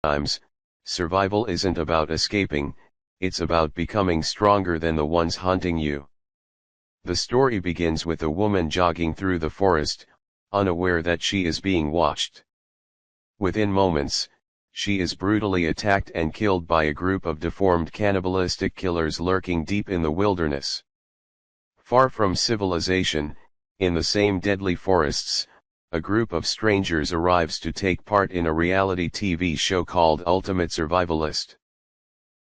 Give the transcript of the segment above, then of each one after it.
Sometimes, survival isn't about escaping, it's about becoming stronger than the ones hunting you. The story begins with a woman jogging through the forest, unaware that she is being watched. Within moments, she is brutally attacked and killed by a group of deformed cannibalistic killers lurking deep in the wilderness. Far from civilization, in the same deadly forests, a group of strangers arrives to take part in a reality TV show called Ultimate Survivalist.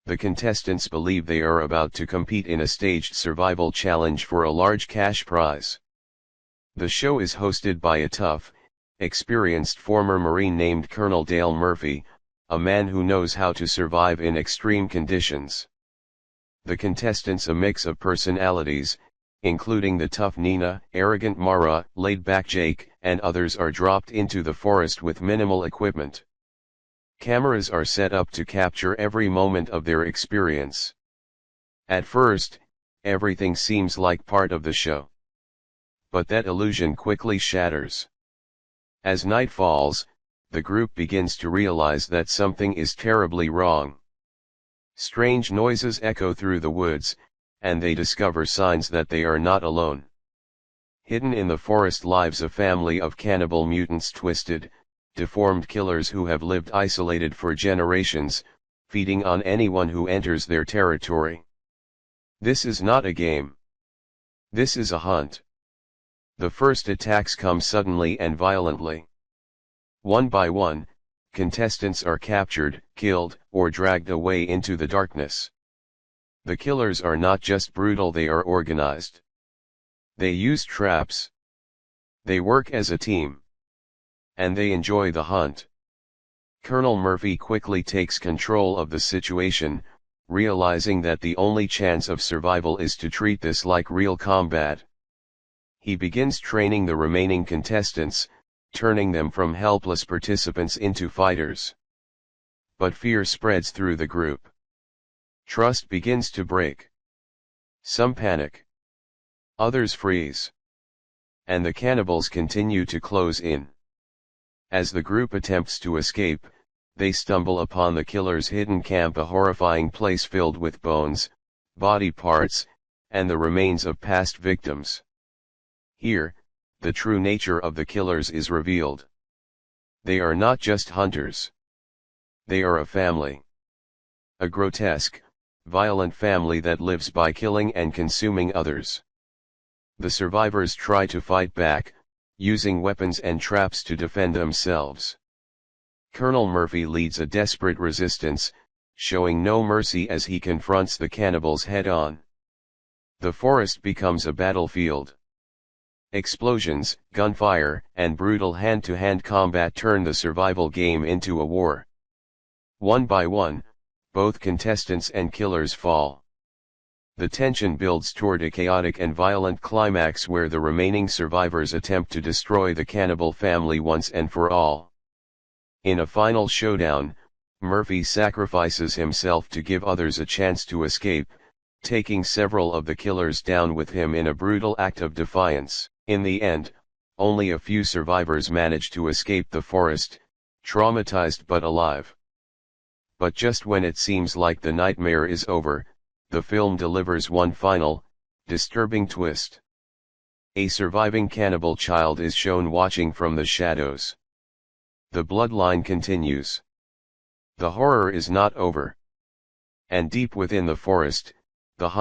The contestants believe they are about to compete in a staged survival challenge for a large cash prize. The show is hosted by a tough, experienced former Marine named Colonel Dale Murphy, a man who knows how to survive in extreme conditions. The contestants, a mix of personalities, including the tough Nina, arrogant Mara, laid-back Jake, and others, are dropped into the forest with minimal equipment. Cameras are set up to capture every moment of their experience. At first, everything seems like part of the show. But that illusion quickly shatters. As night falls, the group begins to realize that something is terribly wrong. Strange noises echo through the woods, and they discover signs that they are not alone. Hidden in the forest lives a family of cannibal mutants, twisted, deformed killers who have lived isolated for generations, feeding on anyone who enters their territory. This is not a game. This is a hunt. The first attacks come suddenly and violently. One by one, contestants are captured, killed, or dragged away into the darkness. The killers are not just brutal, they are organized. They use traps. They work as a team. And they enjoy the hunt. Colonel Murphy quickly takes control of the situation, realizing that the only chance of survival is to treat this like real combat. He begins training the remaining contestants, turning them from helpless participants into fighters. But fear spreads through the group. Trust begins to break. Some panic. Others freeze. And the cannibals continue to close in. As the group attempts to escape, they stumble upon the killer's hidden camp, a horrifying place filled with bones, body parts, and the remains of past victims. Here, the true nature of the killers is revealed. They are not just hunters. They are a family. A grotesque, violent family that lives by killing and consuming others. The survivors try to fight back, using weapons and traps to defend themselves. Colonel Murphy leads a desperate resistance, showing no mercy as he confronts the cannibals head-on. The forest becomes a battlefield. Explosions, gunfire, and brutal hand-to-hand combat turn the survival game into a war. One by one, both contestants and killers fall. The tension builds toward a chaotic and violent climax where the remaining survivors attempt to destroy the cannibal family once and for all. In a final showdown, Murphy sacrifices himself to give others a chance to escape, taking several of the killers down with him in a brutal act of defiance. In the end, only a few survivors manage to escape the forest, traumatized but alive. But just when it seems like the nightmare is over, the film delivers one final, disturbing twist. A surviving cannibal child is shown watching from the shadows. The bloodline continues. The horror is not over. And deep within the forest,